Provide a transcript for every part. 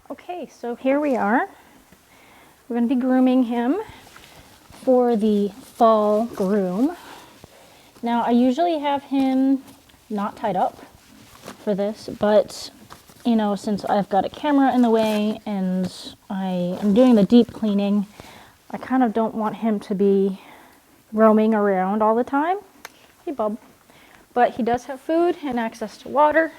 Okay, so here we are. We're going to be grooming him for the fall groom. Now, I usually have him not tied up for this, but you know, since I've got a camera in the way and I am doing the deep cleaning, I kind of don't want him to be roaming around all the time. Hey, bub. But he does have food and access to water,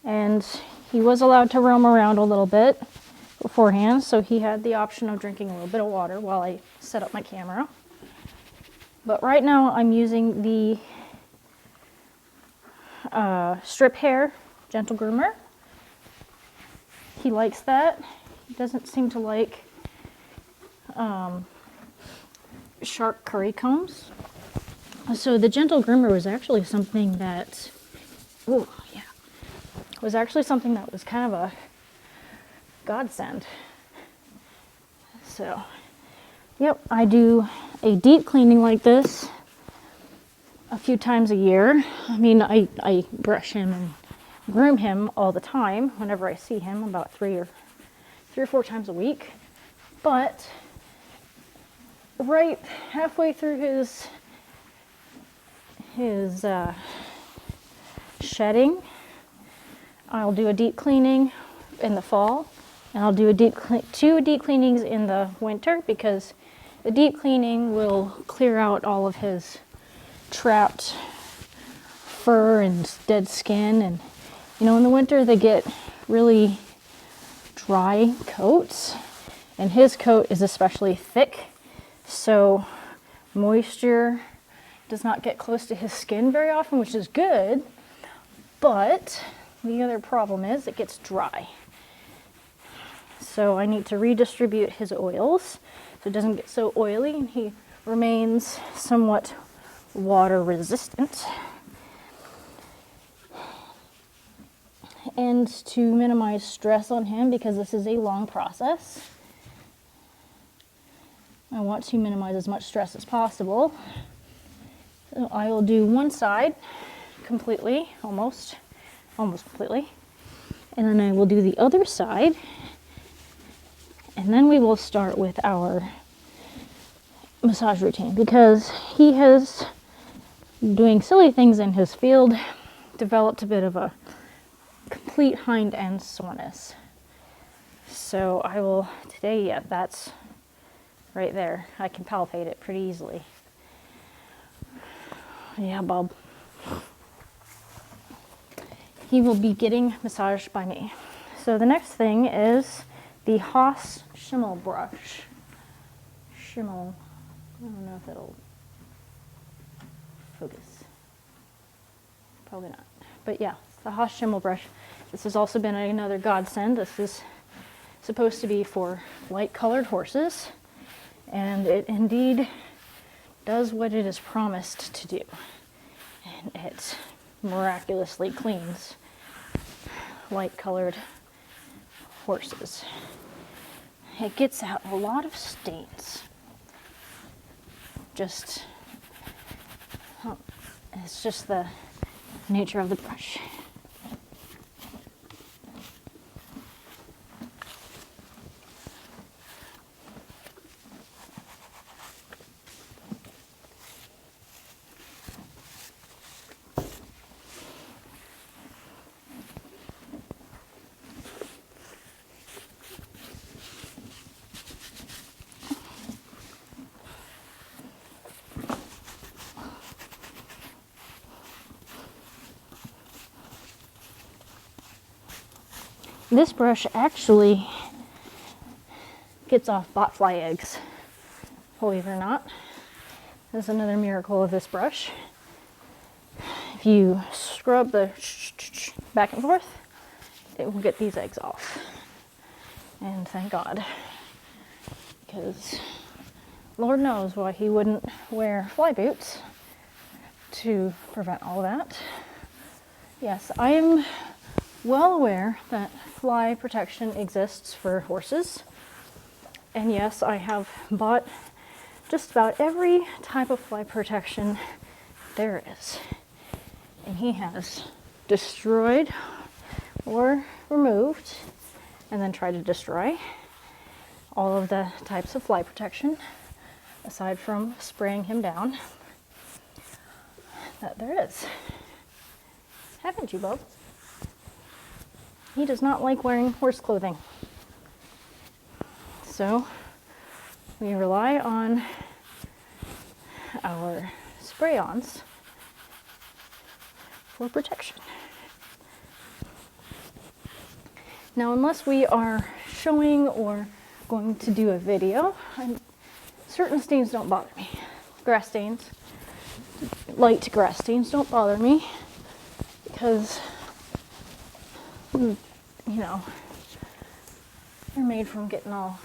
and he was allowed to roam around a little bit beforehand, so he had the option of drinking a little bit of water while I set up my camera. But right now I'm using the strip hair gentle groomer. He likes that. He doesn't seem to like sharp curry combs. So the gentle groomer was actually something that, was actually something that was kind of a godsend. So, yep, I do a deep cleaning like this a few times a year. I mean, I brush him and groom him all the time whenever I see him, about three or four times a week. But right halfway through his shedding, I'll do a deep cleaning in the fall, and I'll do two deep cleanings in the winter, because the deep cleaning will clear out all of his trapped fur and dead skin. And you know, in the winter they get really dry coats, and his coat is especially thick, so moisture does not get close to his skin very often, which is good. But the other problem is it gets dry. So I need to redistribute his oils so it doesn't get so oily and he remains somewhat water resistant. And to minimize stress on him, because this is a long process, I want to minimize as much stress as possible. So I will do one side completely, almost completely, and then I will do the other side, and then we will start with our massage routine, because he has, doing silly things in his field, developed a bit of a complete hind end soreness. So I will today, yeah, that's right there. I can palpate it pretty easily. Yeah, Bob. He will be getting massaged by me. So the next thing is the Haas Schimmel brush. Schimmel. I don't know if it'll focus. Probably not. But yeah, it's the Haas Schimmel brush. This has also been another godsend. This is supposed to be for light-colored horses, and it indeed does what it is promised to do. And it miraculously cleans light-colored horses. It gets out a lot of stains. It's just the nature of the brush. This brush actually gets off botfly eggs, believe it or not. That's another miracle of this brush. If you scrub the back and forth, it will get these eggs off. And thank God, because Lord knows why he wouldn't wear fly boots to prevent all that. Yes, I am well aware that fly protection exists for horses. And yes, I have bought just about every type of fly protection there is. And he has destroyed or removed and then try to destroy all of the types of fly protection, aside from spraying him down. There it is. Haven't you, Bub? He does not like wearing horse clothing. So we rely on our spray-ons for protection. Now, unless we are showing or going to do a video, certain stains don't bother me. Grass stains, light grass stains don't bother me because, you know, they're made from getting all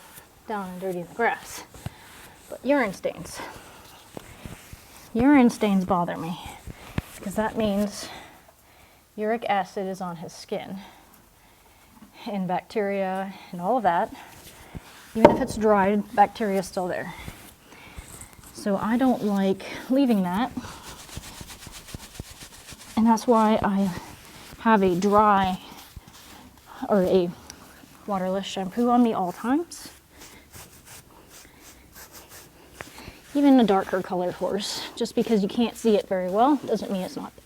down and dirty in the grass. But urine stains bother me because that means uric acid is on his skin and bacteria and all of that. Even if it's dried, bacteria is still there. So I don't like leaving that. And that's why I have a dry or a waterless shampoo on me all times. Even a darker colored horse, just because you can't see it very well doesn't mean it's not there.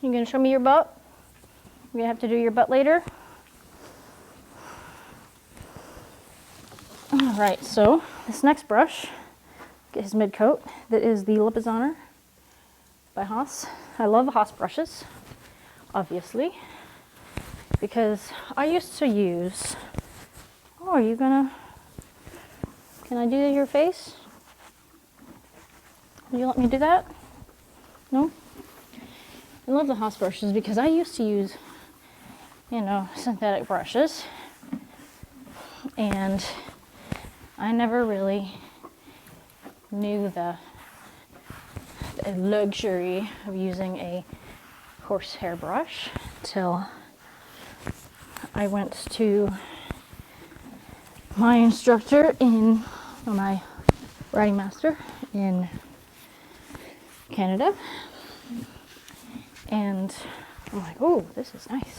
You gonna show me your butt? You're gonna have to do your butt later. All right, so this next brush, get his mid coat, that is the Lip Honor by Haas. I love Haas brushes, obviously, because I used to use, oh, are you gonna, can I do your face? Will you let me do that? No? I love the Haas brushes because I used to use, you know, synthetic brushes, and I never really knew the luxury of using a horsehair brush till I went to my instructor or my riding master in Canada. And I'm like, oh, this is nice,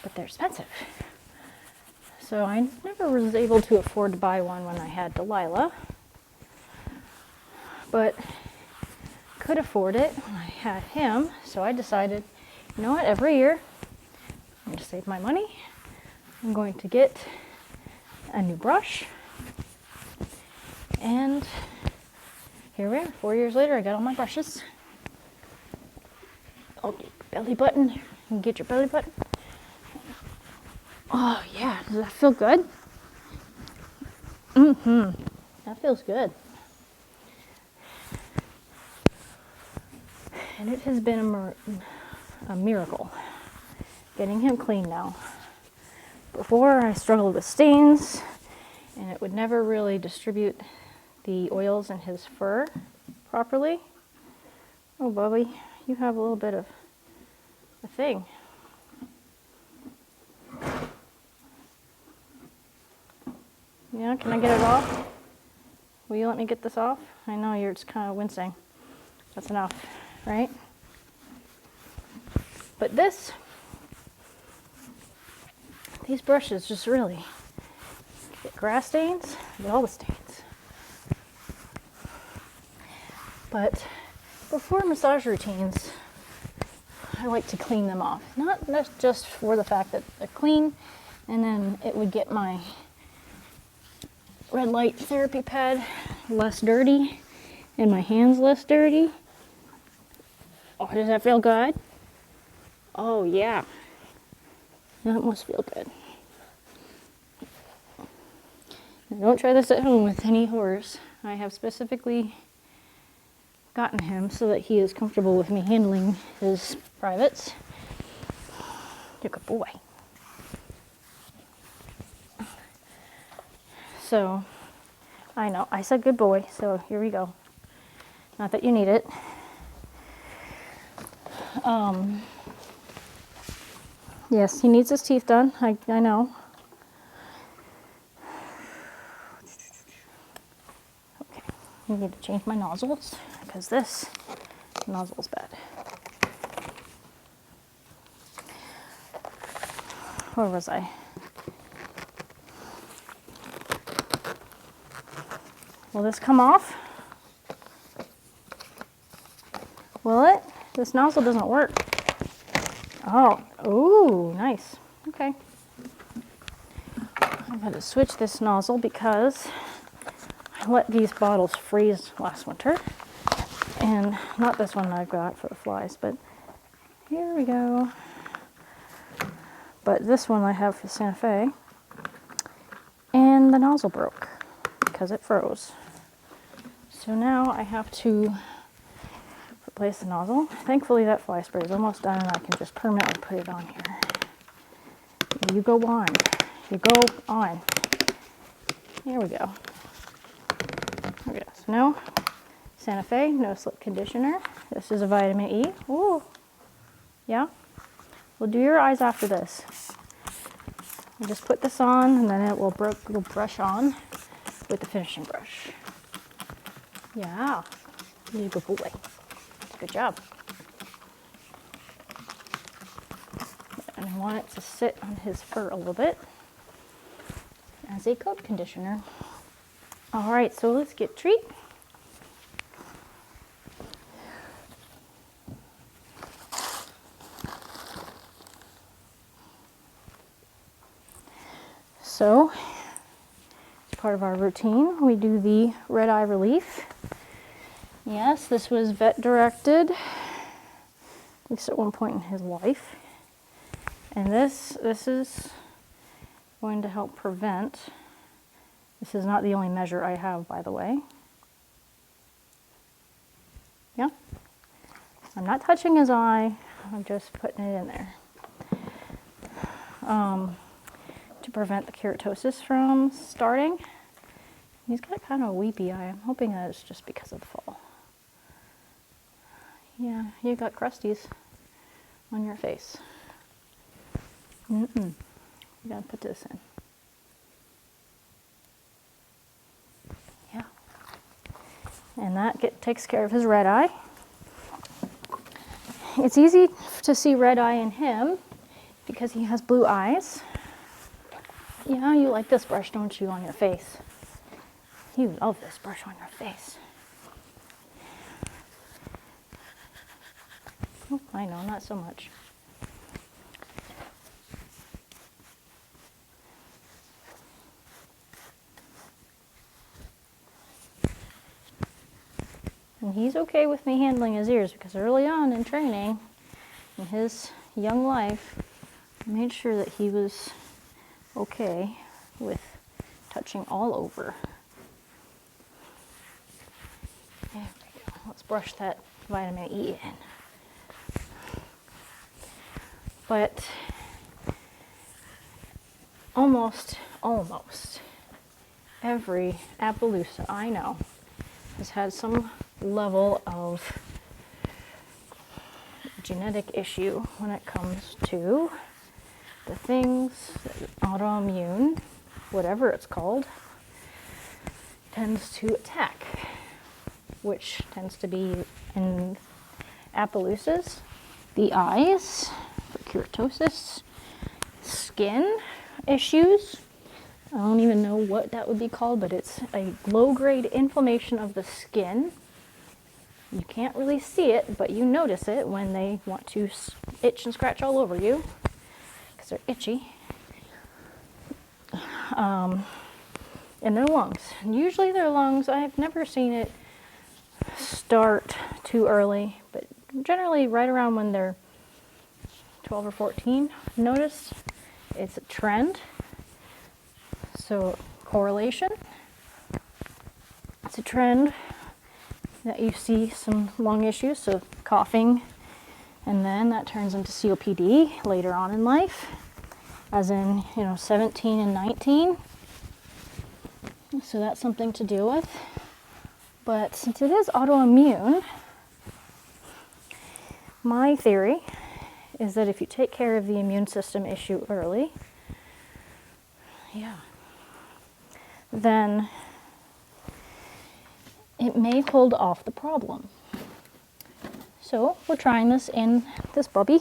but they're expensive. So I never was able to afford to buy one when I had Delilah, but could afford it when I had him. So I decided, you know what, every year I'm going to save my money. I'm going to get a new brush. And here we are, 4 years later, I got all my brushes. Oh, belly button. You can get your belly button. Oh yeah, does that feel good? That feels good. And it has been a miracle getting him clean now. Before, I struggled with stains, and it would never really distribute the oils in his fur properly. Oh, Bubby, you have a little bit of a thing. Yeah, can I get it off? Will you let me get this off? I know you're just kind of wincing. That's enough, right? But these brushes just really get grass stains, get all the stains. But before massage routines, I like to clean them off. Not just for the fact that they're clean, and then it would get my red light therapy pad less dirty and my hands less dirty. Oh, does that feel good? Oh yeah, that must feel good. Now, don't try this at home with any horse. I have specifically gotten him so that he is comfortable with me handling his privates. You're a good boy. So, I know, I said good boy, so here we go. Not that you need it. Yes, he needs his teeth done, I know. I need to change my nozzles because this nozzle's bad. Where was I? Will this come off? Will it? This nozzle doesn't work. Oh, ooh, nice. Okay. I'm going to switch this nozzle because I let these bottles freeze last winter. And not this one I've got for the flies, but here we go. But this one I have for Santa Fe. And the nozzle broke because it froze. So now I have to replace the nozzle. Thankfully that fly spray is almost done and I can just permanently put it on here. You go on. You go on. Here we go. Okay, so now Santa Fe, no slip conditioner. This is a vitamin E. Ooh. Yeah? We'll do your eyes after this. You just put this on and then it will brush on with the finishing brush. Yeah. You're a good boy. Good job. And I want it to sit on his fur a little bit as a coat conditioner. All right, so let's get treat. So, as part of our routine, we do the red eye relief. Yes, this was vet directed, at least at one point in his life. And this is going to help prevent. This is not the only measure I have, by the way. Yeah? I'm not touching his eye, I'm just putting it in there. To prevent the keratosis from starting. He's got kind of a weepy eye. I'm hoping that it's just because of the fall. Yeah, you got crusties on your face. You gotta put this in. Yeah. And that takes care of his red eye. It's easy to see red eye in him because he has blue eyes. Yeah, you like this brush, don't you, on your face? You love this brush on your face. Oh, I know, not so much. And he's okay with me handling his ears because early on in training, in his young life, I made sure that he was okay with touching all over. There we go. Let's brush that vitamin E in. But almost every Appaloosa I know has had some level of genetic issue when it comes to the things that autoimmune, whatever it's called, tends to attack, which tends to be in Appaloosas, the eyes, for keratosis, skin issues. I don't even know what that would be called, but it's a low-grade inflammation of the skin. You can't really see it, but you notice it when they want to itch and scratch all over you because they're itchy. In their lungs. And usually their lungs, I've never seen it start too early, but generally right around when they're 12 or 14. Notice it's a trend. So correlation. It's a trend that you see some lung issues, so coughing, and then that turns into COPD later on in life, as in, 17 and 19. So that's something to deal with. But since it is autoimmune, my theory is that if you take care of the immune system issue early, then it may hold off the problem. So we're trying this in this puppy.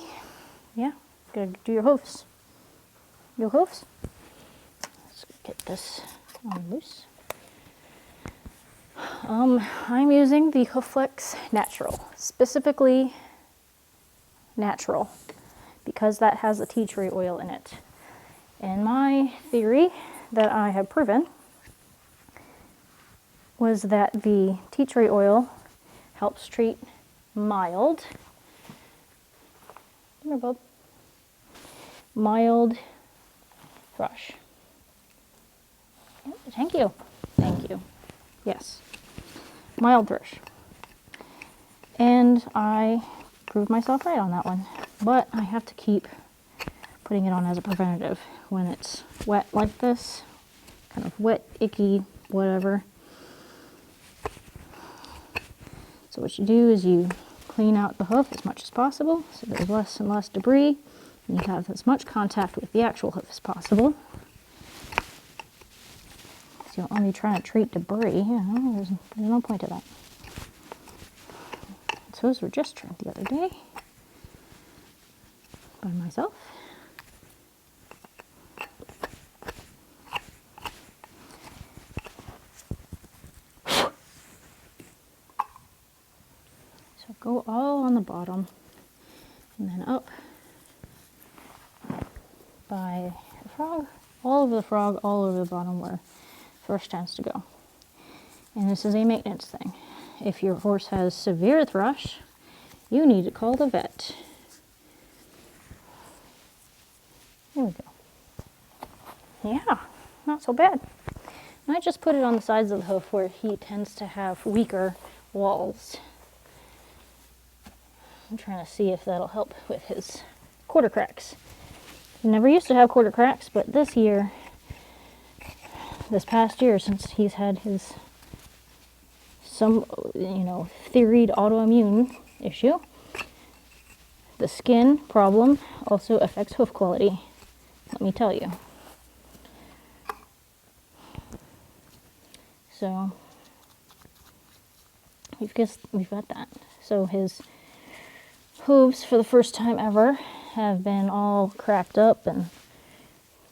Yeah, gotta do your hoofs. Your hoofs. Let's get this on loose. I'm using the Hooflex Natural, specifically natural, because that has a tea tree oil in it. And my theory that I have proven was that the tea tree oil helps treat mild, mild thrush. Thank you. Thank you. Yes. Mild thrush. And I proved myself right on that one. But I have to keep putting it on as a preventative when it's wet like this. Kind of wet, icky, whatever. So what you do is you clean out the hoof as much as possible so there's less and less debris. And you have as much contact with the actual hoof as possible. So you're only trying to treat debris. You know, there's no point to that. So those were just trimmed the other day by myself. So go all on the bottom and then up by the frog, all over the frog, all over the bottom where thrush tends to go. And this is a maintenance thing. If your horse has severe thrush, you need to call the vet. There we go. Yeah, not so bad. And I just put it on the sides of the hoof where he tends to have weaker walls. I'm trying to see if that'll help with his quarter cracks. He never used to have quarter cracks, but this past year, since he's had his theoried autoimmune issue, the skin problem also affects hoof quality. Let me tell you. So we've got that. So his hooves, for the first time ever, have been all cracked up and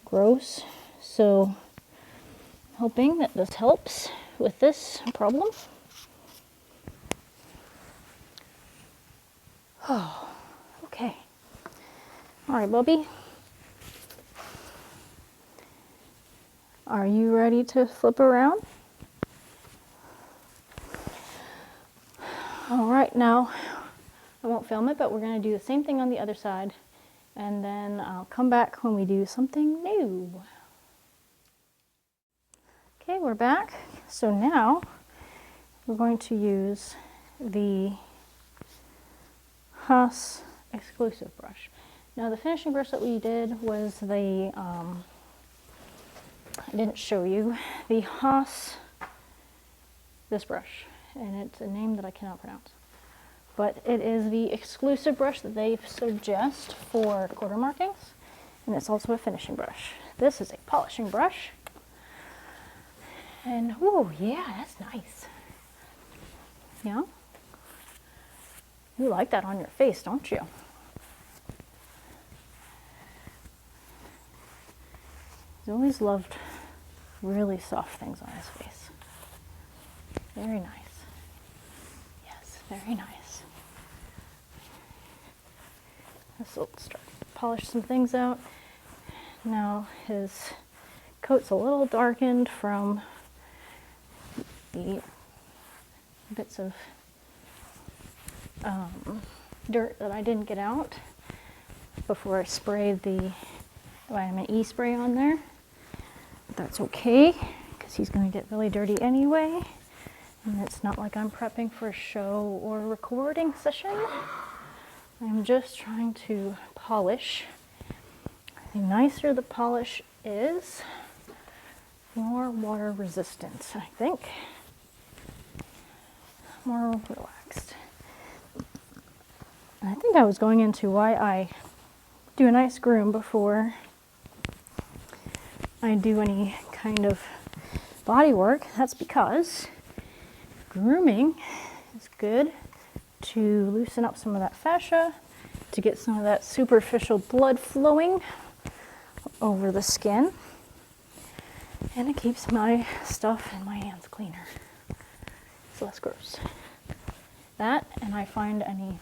gross. So hoping that this helps with this problem. Oh, okay. All right, Bubby. Are you ready to flip around? All right, now I won't film it, but we're going to do the same thing on the other side, and then I'll come back when we do something new. Okay, we're back. So now we're going to use the Haas exclusive brush. Now the finishing brush that we did was the, I didn't show you, the Haas, this brush, and it's a name that I cannot pronounce. But it is the exclusive brush that they suggest for quarter markings, and it's also a finishing brush. This is a polishing brush, and oh yeah, that's nice. Yeah? You like that on your face, don't you? He's always loved really soft things on his face. Very nice. Yes, very nice. This will start to polish some things out. Now his coat's a little darkened from the bits of dirt that I didn't get out before I sprayed the vitamin E spray on there. But that's okay, because he's going to get really dirty anyway. And it's not like I'm prepping for a show or a recording session. I'm just trying to polish. The nicer the polish is, the more water resistant, I think. More relaxed. I think I was going into why I do a nice groom before I do any kind of body work. That's because grooming is good to loosen up some of that fascia, to get some of that superficial blood flowing over the skin, and it keeps my stuff and my hands cleaner. It's less gross. That, and I find any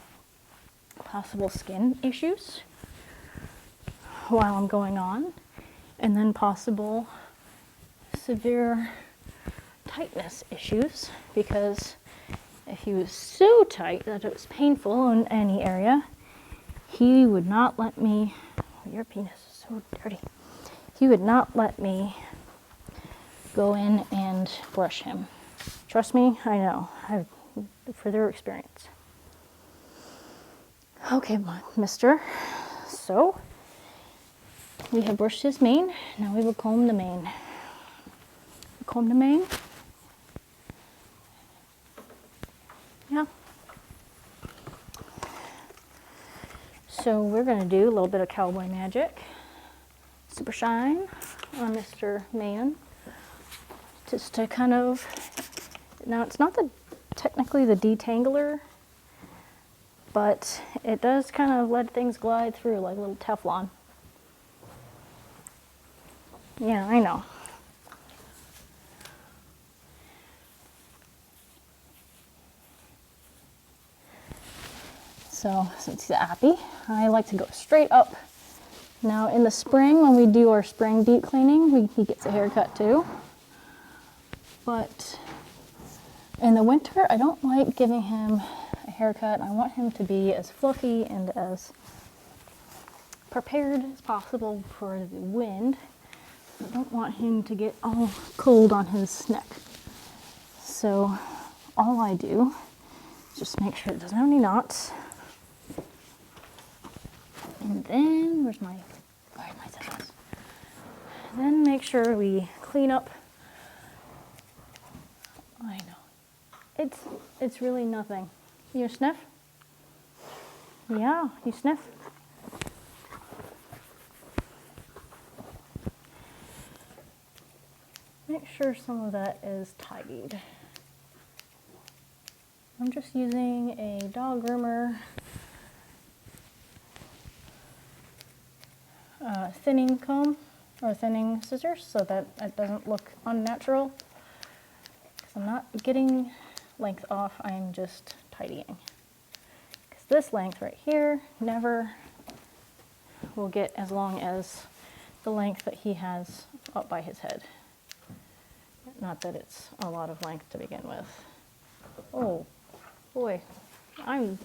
possible skin issues while I'm going on, and then possible severe tightness issues, because if he was so tight that it was painful in any area, he would not let me, oh, your penis is so dirty, he would not let me go in and brush him. Trust me, I know, I've further experience. Okay, mister, so we have brushed his mane, now we will comb the mane. Comb the mane. Yeah. So we're going to do a little bit of cowboy magic. Super shine on Mr. Man. Just to kind of, now it's not technically the detangler, but it does kind of let things glide through like a little Teflon. Yeah, I know. So since he's happy, I like to go straight up. Now in the spring, when we do our spring deep cleaning, he gets a haircut too. But in the winter, I don't like giving him a haircut. I want him to be as fluffy and as prepared as possible for the wind. I don't want him to get all cold on his neck. So all I do is just make sure it doesn't have any knots. And then, where's my scissors? Then make sure we clean up. I know. It's really nothing. You sniff? Yeah, you sniff? Make sure some of that is tidied. I'm just using a dog groomer thinning comb or thinning scissors so that it doesn't look unnatural. Because I'm not getting length off, I'm just tidying. Because this length right here never will get as long as the length that he has up by his head. Not that it's a lot of length to begin with. Oh boy, I'm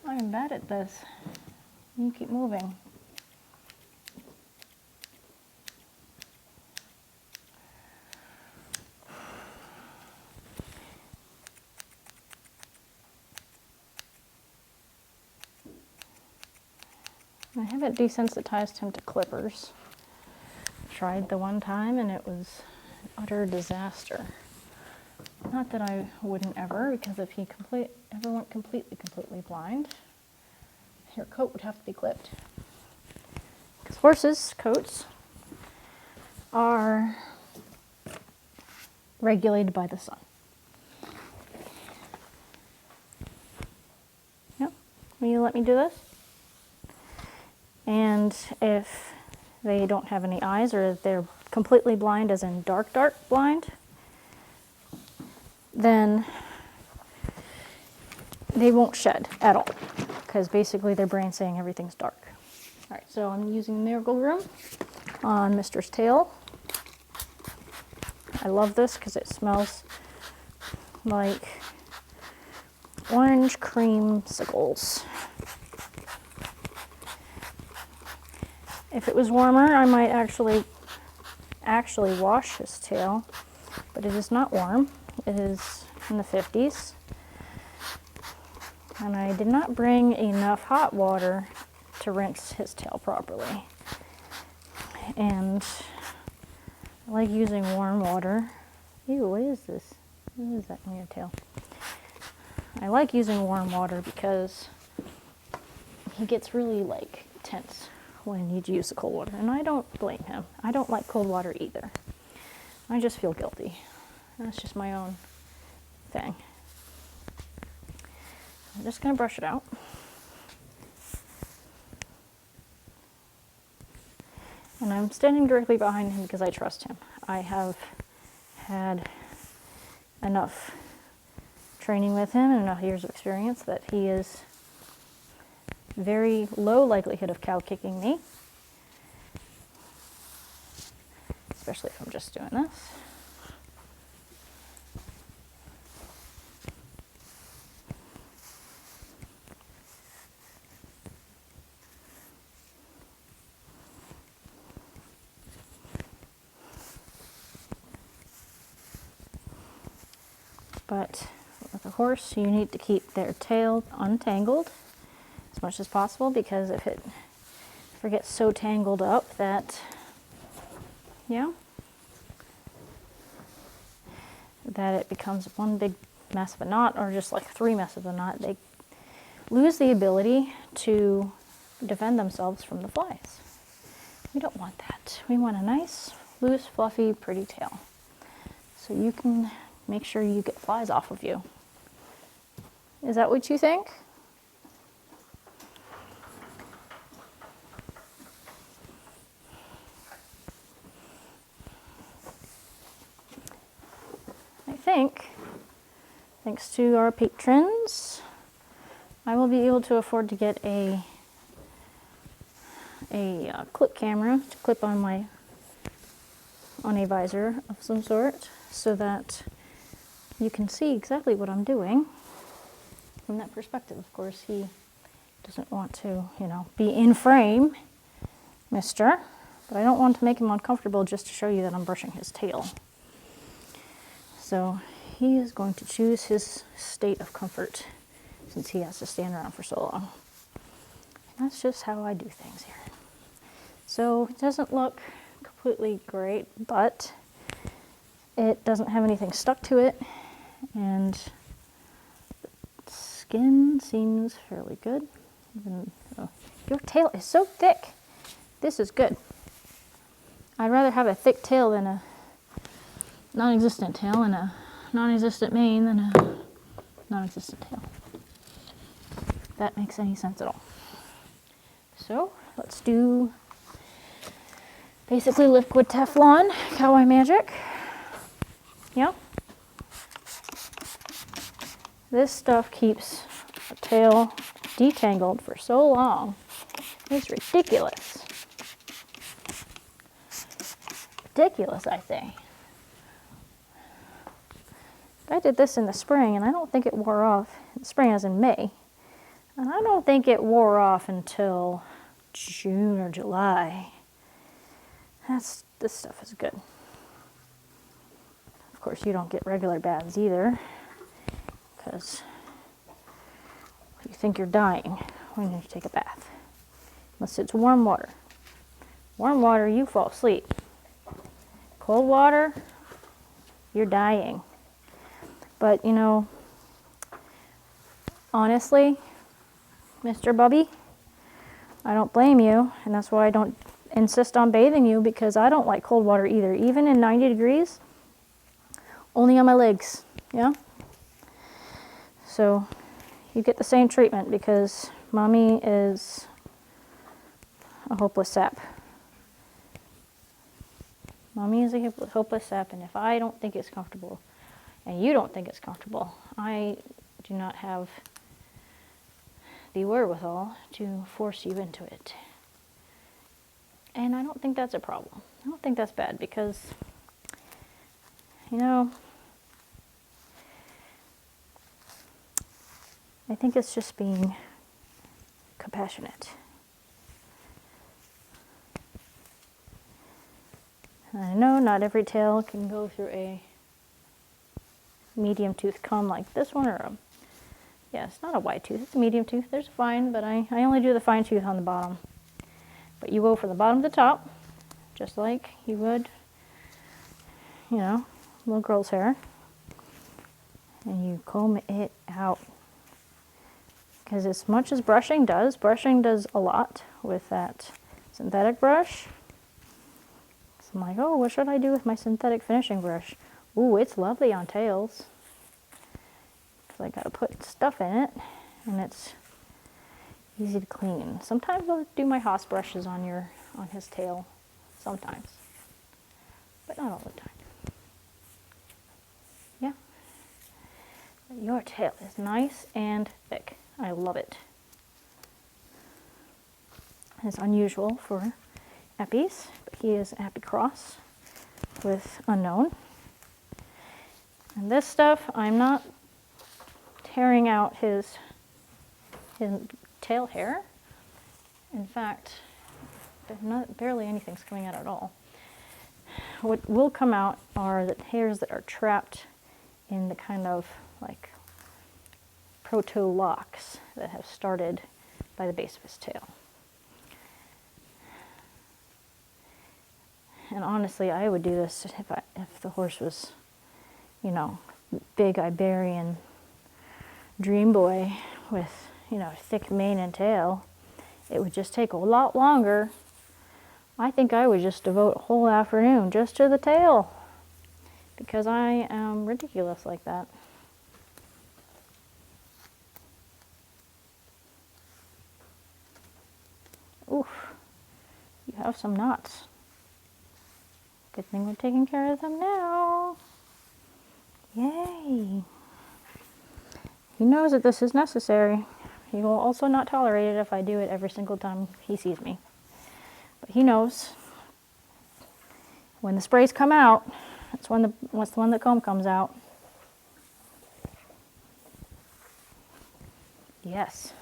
bad at this. You keep moving. I haven't desensitized him to clippers. Tried the one time and it was an utter disaster. Not that I wouldn't ever, because if he ever went completely blind, your coat would have to be clipped. Because horses' coats are regulated by the sun. Yep. Will you let me do this? And if they don't have any eyes, or if they're completely blind, as in dark blind, then they won't shed at all, because basically their brain's saying everything's dark. All right, so I'm using Miracle Groom on Mister's tail. I love this because it smells like orange creamsicles. If it was warmer, I might actually wash his tail, but it is not warm. It is in the 50s. And I did not bring enough hot water to rinse his tail properly. And I like using warm water. Ew, what is this? What is that on your tail? I like using warm water because he gets really tense when you use the cold water, and I don't blame him. I don't like cold water either. I just feel guilty. That's just my own thing. I'm just going to brush it out. And I'm standing directly behind him because I trust him. I have had enough training with him and enough years of experience that he is very low likelihood of cow kicking me, especially if I'm just doing this. But with a horse, you need to keep their tail untangled as much as possible, because if it gets so tangled up that, that it becomes one big mess of a knot, or just like 3 messes of a knot, they lose the ability to defend themselves from the flies. We don't want that. We want a nice, loose, fluffy, pretty tail. So you can make sure you get flies off of you. Is that what you think? I think, thanks to our patrons, I will be able to afford to get a clip camera to clip on a visor of some sort, so that you can see exactly what I'm doing from that perspective. Of course, he doesn't want to, be in frame, mister, but I don't want to make him uncomfortable just to show you that I'm brushing his tail. So he is going to choose his state of comfort since he has to stand around for so long. That's just how I do things here. So it doesn't look completely great, but it doesn't have anything stuck to it, and the skin seems fairly good. Your tail is so thick. This is good. I'd rather have a thick tail than a non-existent tail, and a non-existent mane than a non-existent tail. If that makes any sense at all. So let's do basically liquid Teflon, Kawaii Magic. Yeah. This stuff keeps a tail detangled for so long. It's ridiculous. Ridiculous, I think. I did this in the spring, and I don't think it wore off. The spring as in May. And I don't think it wore off until June or July. This stuff is good. Of course, you don't get regular baths either, because you think you're dying when you take a bath. Unless it's warm water. Warm water, you fall asleep. Cold water, you're dying. But, honestly, Mr. Bubby, I don't blame you, and that's why I don't insist on bathing you, because I don't like cold water either. Even in 90 degrees, only on my legs, yeah? So you get the same treatment, because mommy is a hopeless sap. Mommy is a hopeless sap, and if I don't think it's comfortable, and you don't think it's comfortable, I do not have the wherewithal to force you into it. And I don't think that's a problem. I don't think that's bad, because, I think it's just being compassionate. And I know not every tail can go through a medium tooth comb like this one, or it's not a wide tooth, it's a medium tooth. There's a fine, but I only do the fine tooth on the bottom. But you go from the bottom to the top, just like you would, little girl's hair. And you comb it out. Because as much as brushing does a lot with that synthetic brush. So I'm like, oh, what should I do with my synthetic finishing brush? Ooh, it's lovely on tails. I gotta put stuff in it, and it's easy to clean. Sometimes I'll do my house brushes on his tail, sometimes, but not all the time. Yeah, but your tail is nice and thick. I love it. It's unusual for Eppies, but he is Eppy cross with Unknown. And this stuff, I'm not tearing out his tail hair. In fact, barely anything's coming out at all. What will come out are the hairs that are trapped in the kind of like proto-locks that have started by the base of his tail. And honestly, I would do this if the horse was, you know, big Iberian dream boy with, you know, thick mane and tail. It would just take a lot longer. I think I would just devote a whole afternoon just to the tail, because I am ridiculous like that. Oof, you have some knots. Good thing we're taking care of them now. Yay. He knows that this is necessary. He will also not tolerate it if I do it every single time he sees me. But he knows when the sprays come out, that's when the comb comes out. Yes.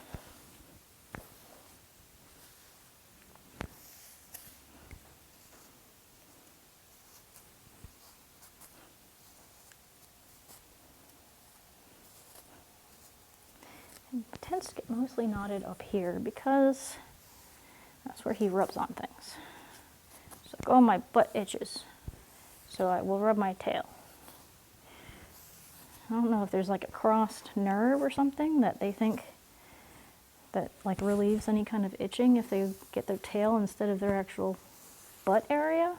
It tends to get mostly knotted up here because that's where he rubs on things. So I go on my butt itches, so I will rub my tail. I don't know if there's like a crossed nerve or something that they think that like relieves any kind of itching if they get their tail instead of their actual butt area,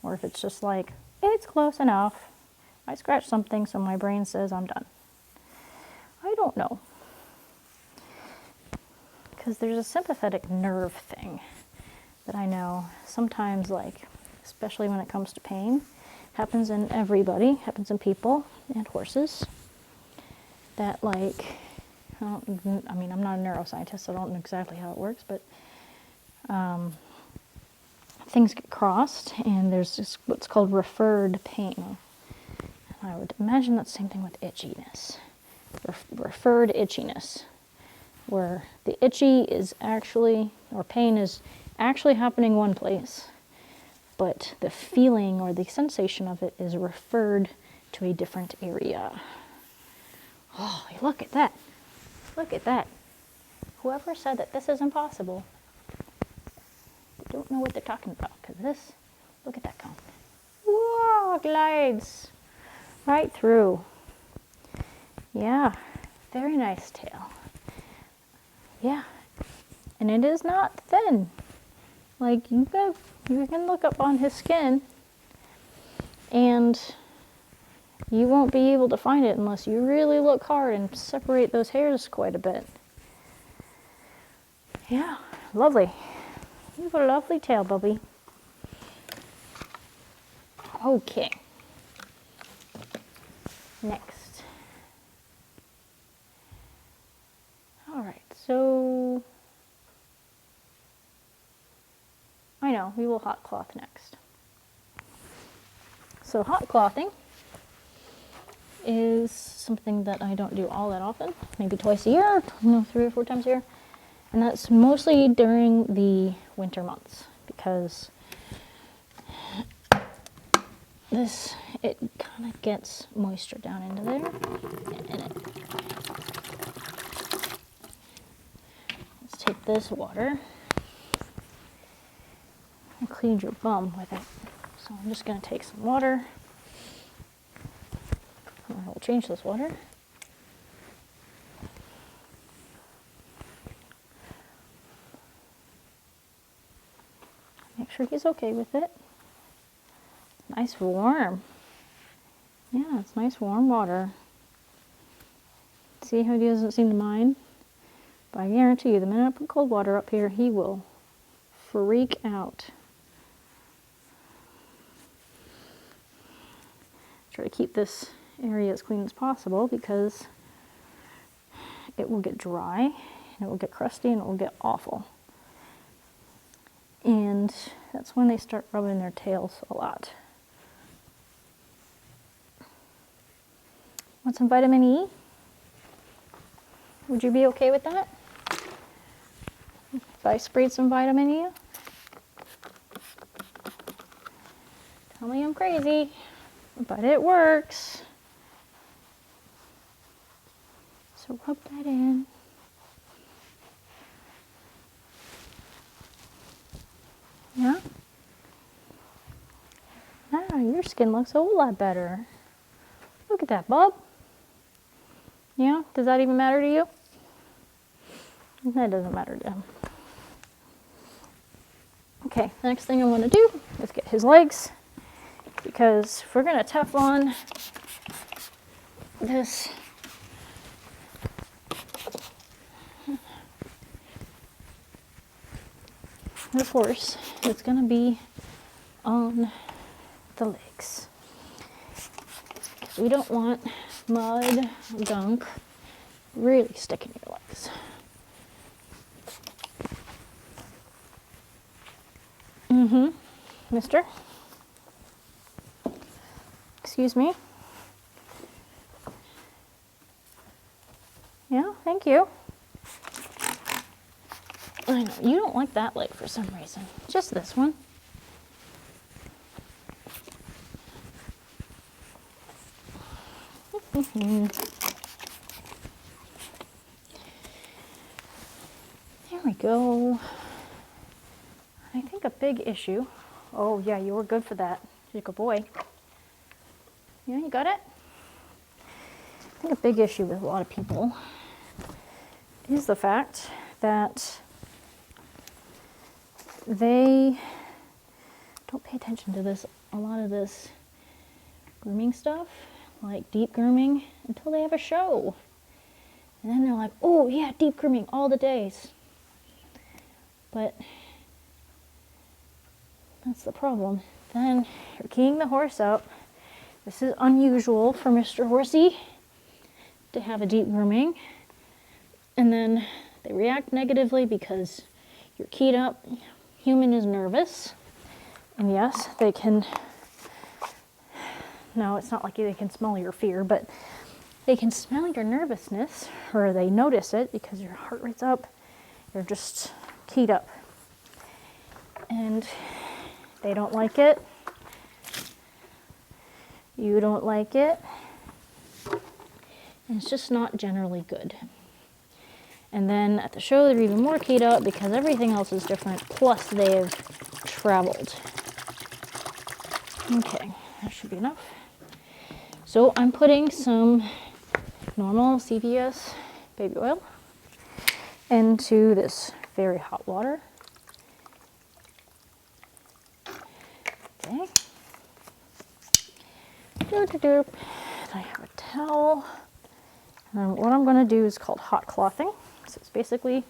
or if it's just like, it's close enough. I scratched something, so my brain says I'm done. I don't know. Because there's a sympathetic nerve thing that I know sometimes, like, especially when it comes to pain, happens in everybody, happens in people and horses, that like, I mean, I'm not a neuroscientist, so I don't know exactly how it works, but things get crossed and there's just what's called referred pain. And I would imagine that's the same thing with itchiness. Referred itchiness, where the itchy is actually, or pain is actually happening one place, but the feeling or the sensation of it is referred to a different area. Oh, look at that. Look at that. Whoever said that this is impossible, they don't know what they're talking about, because this, look at that comb. Whoa, glides right through. Yeah, very nice tail. Yeah, and it is not thin. Like, you can look up on his skin and you won't be able to find it unless you really look hard and separate those hairs quite a bit. Yeah, lovely. You have a lovely tail, Bubby. Okay. Next. All right, so I know, we will hot cloth next. So hot clothing is something that I don't do all that often, maybe twice a year, 3 or 4 times a year. And that's mostly during the winter months, because it kind of gets moisture down into there. Let's take this water and clean your bum with it. So I'm just going to take some water. I will change this water. Make sure he's okay with it. Nice warm. Yeah, it's nice warm water. See how he doesn't seem to mind? But I guarantee you, the minute I put cold water up here, he will freak out. Try to keep this area as clean as possible because it will get dry, and it will get crusty, and it will get awful. And that's when they start rubbing their tails a lot. Want some vitamin E? Would you be okay with that? If I sprayed some vitamin E? Tell me I'm crazy, but it works. So rub that in. Yeah? Now your skin looks a whole lot better. Look at that, bub. Yeah? Does that even matter to you? That doesn't matter to him. Okay, the next thing I want to do is get his legs, because if we're going to Teflon this horse, it's going to be on the legs. We don't want mud, gunk really sticking to your legs. Mister? Excuse me? Yeah, thank you. I know, you don't like that leg for some reason. Just this one. There we go. I think a big issue. Oh yeah, you were good for that. You're a good boy. Yeah, you got it? I think a big issue with a lot of people is the fact that they don't pay attention to this, a lot of this grooming stuff, like deep grooming, until they have a show. And then they're like, oh yeah, deep grooming all the days. But that's the problem. Then you're keying the horse up. This is unusual for Mr. Horsey to have a deep grooming. And then they react negatively because you're keyed up. Human is nervous. And yes, they can, no, it's not like they can smell your fear, but they can smell your nervousness, or they notice it because your heart rate's up. You're just keyed up. And they don't like it. You don't like it. And it's just not generally good. And then at the show, they're even more keyed up because everything else is different. Plus, they've traveled. Okay, that should be enough. So I'm putting some normal CVS baby oil into this very hot water. Okay. I have a towel. And what I'm going to do is called hot clothing. So it's basically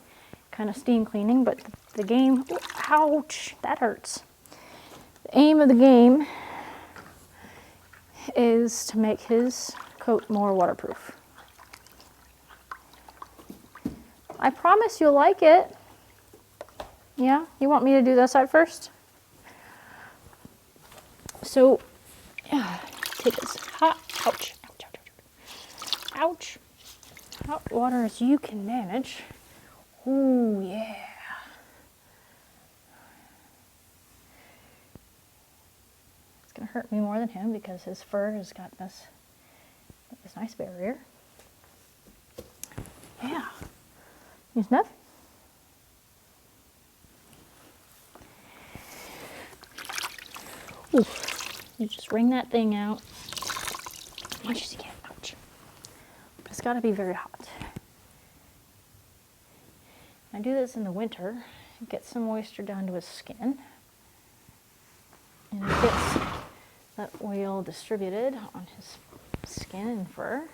kind of steam cleaning, but the game, ouch, that hurts. The aim of the game is to make his coat more waterproof. I promise you'll like it. Yeah, you want me to do this side first? So, take this hot, ouch, ouch, ouch, ouch, hot water as you can manage. Ooh, yeah. It's gonna hurt me more than him because his fur has got this nice barrier. Yeah. You sniff? Ooh. You just wring that thing out as much as you can. Ouch. But it's got to be very hot. I do this in the winter. Get some moisture down to his skin. And it gets that oil distributed on his skin and fur.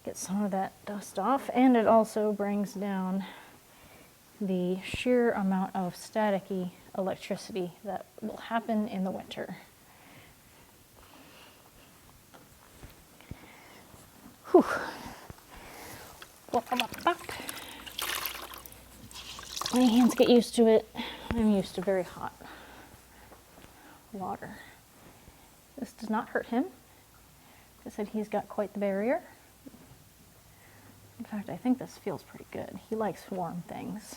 get some of that dust off, and it also brings down the sheer amount of staticky electricity that will happen in the winter. Whew. Welcome back. My hands get used to it. I'm used to very hot water. This does not hurt him. I said he's got quite the barrier. In fact, I think this feels pretty good. He likes warm things.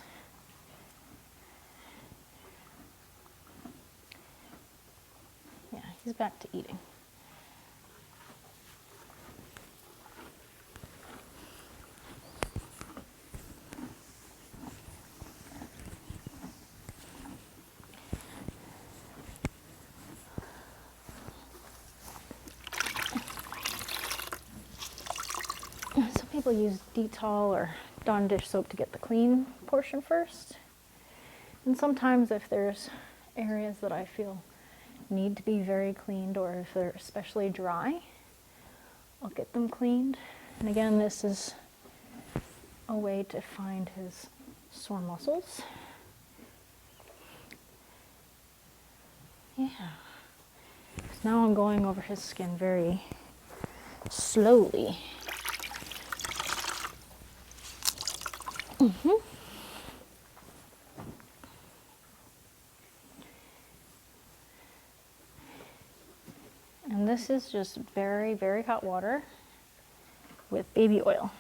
Yeah, he's back to eating. Some people use Dettol or Dawn dish soap to get the clean portion first. And sometimes if there's areas that I feel need to be very cleaned, or if they're especially dry, I'll get them cleaned. And again, this is a way to find his sore muscles. Yeah. So now I'm going over his skin very slowly. And this is just very, very hot water with baby oil.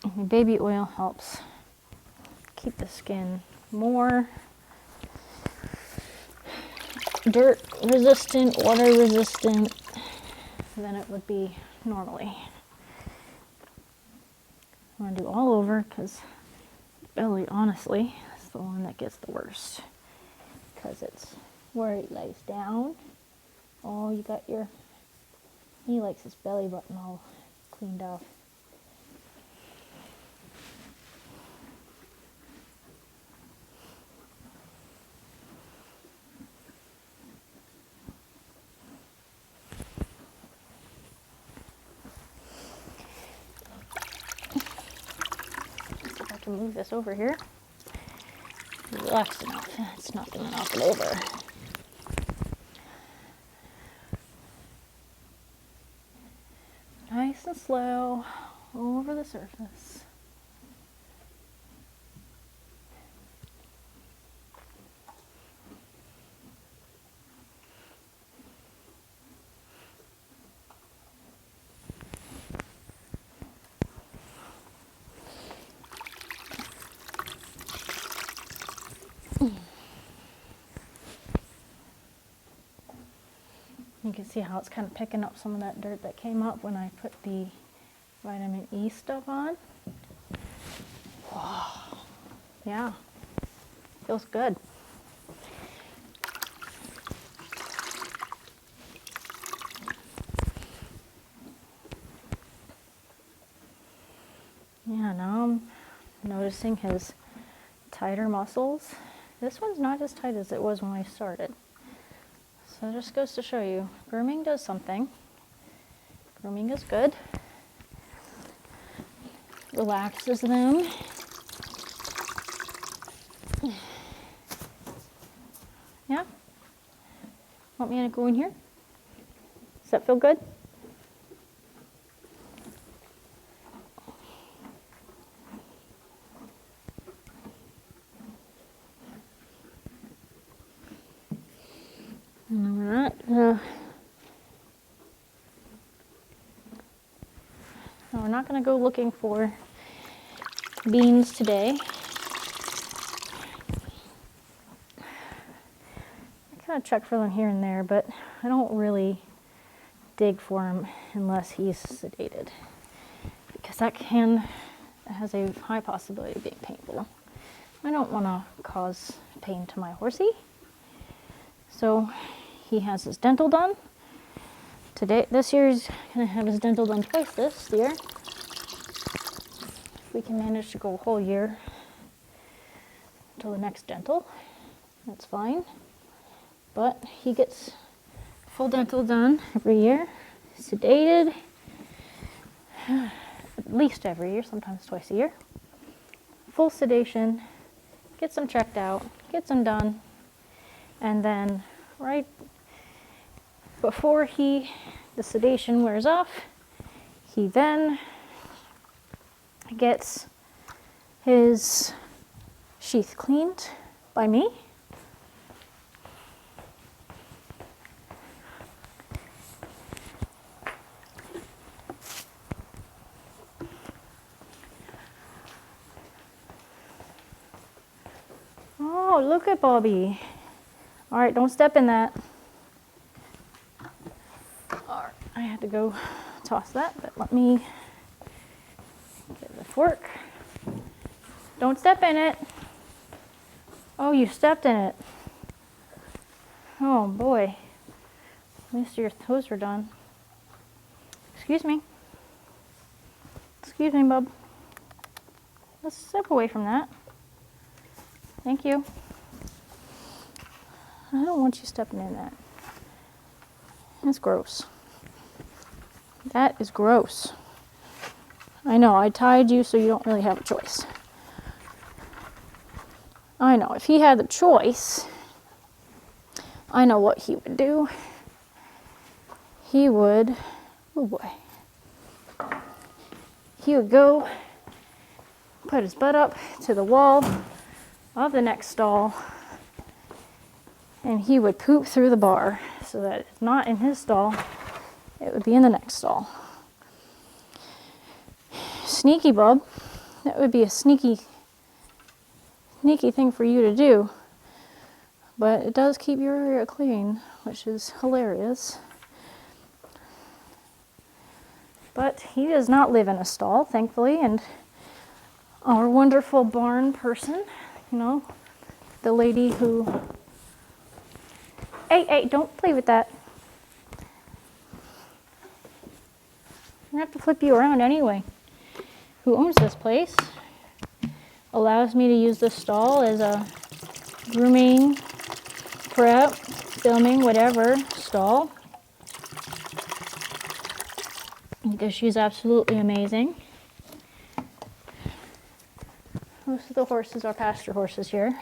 And baby oil helps keep the skin more dirt resistant, water resistant than it would be normally. I'm going to do all over because belly, honestly, is the one that gets the worst, because it's where he lays down. Oh, you got your, he likes his belly button all cleaned off. If I can move this over here. Relaxed enough. It's not going to knock it over. Nice and slow over the surface. You can see how it's kind of picking up some of that dirt that came up when I put the vitamin E stuff on. Oh, yeah, feels good. Yeah, now I'm noticing his tighter muscles. This one's not as tight as it was when I started. So it just goes to show you, grooming does something. Grooming is good. Relaxes them. Yeah? Want me to go in here? Does that feel good? We're not going to go looking for beans today. I kind of check for them here and there, but I don't really dig for them unless he's sedated, because that has a high possibility of being painful. I don't want to cause pain to my horsey. So he has his dental done. This year he's going to have his dental done twice this year. If we can manage to go a whole year until the next dental, that's fine. But he gets full dental done every year. sedated at least every year, sometimes twice a year. Full sedation, gets him checked out, gets him done, and then right before the sedation wears off, he then gets his sheath cleaned by me. Oh, look at Bobby. All right, don't step in that. All right, I had to go toss that, but let me get the fork. Don't step in it. Oh, you stepped in it. Oh boy. At least your toes are done. Excuse me. Excuse me, bub. Let's step away from that. Thank you. I don't want you stepping in that. That's gross. That is gross. I know, I tied you so you don't really have a choice. I know, if he had the choice, I know what he would do. He would, oh boy. He would go, put his butt up to the wall of the next stall, and he would poop through the bar so that it's not in his stall, it would be in the next stall. Sneaky bub, that would be a sneaky thing for you to do, but it does keep your area clean, which is hilarious. But he does not live in a stall, thankfully, and our wonderful barn person, you know, the lady who... Hey, don't play with that. I'm gonna have to flip you around anyway. Who owns this place allows me to use this stall as a grooming, prep, filming, whatever stall. Because she's absolutely amazing. Most of the horses are pasture horses here.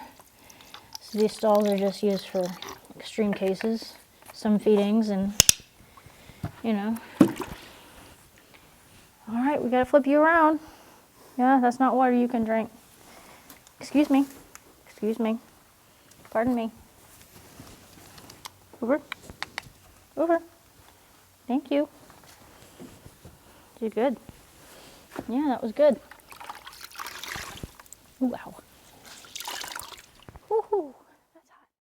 So these stalls are just used for extreme cases, some feedings, and you know. All right, we gotta flip you around. Yeah, that's not water you can drink. Excuse me. Excuse me. Pardon me. Over. Over. Thank you. You're good. Yeah, that was good. Ooh, wow.